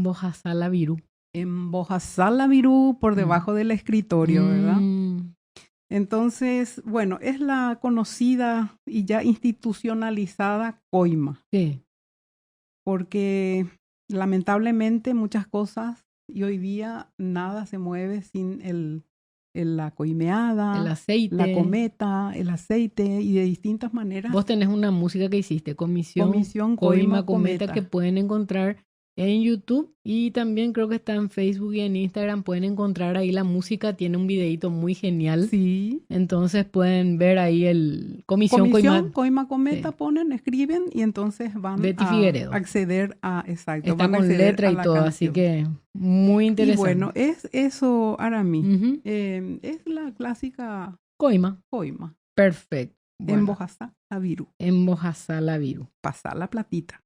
Embojazalavirú. Embojazalavirú por debajo del escritorio, ¿verdad? Entonces, bueno, es la conocida y ya institucionalizada coima. Sí. Porque lamentablemente muchas cosas y hoy día nada se mueve sin la coimeada, el aceite, la cometa, el aceite y de distintas maneras. Vos tenés una música que hiciste, Comisión Coima Cometa, que pueden encontrar en YouTube y también creo que está en Facebook y en Instagram. Pueden encontrar ahí la música, tiene un videito muy genial. Sí. Entonces pueden ver ahí el Comisión Coima Cometa, sí. Ponen, escriben y entonces van Betty a Figueredo. Acceder a, exacto. Está van a con letra y todo, canción. Así que muy interesante. Y bueno, es eso, Arami. Es la clásica Coima. Perfecto. Bueno. Embojazalavirú. Embojazalavirú. Pasar la platita.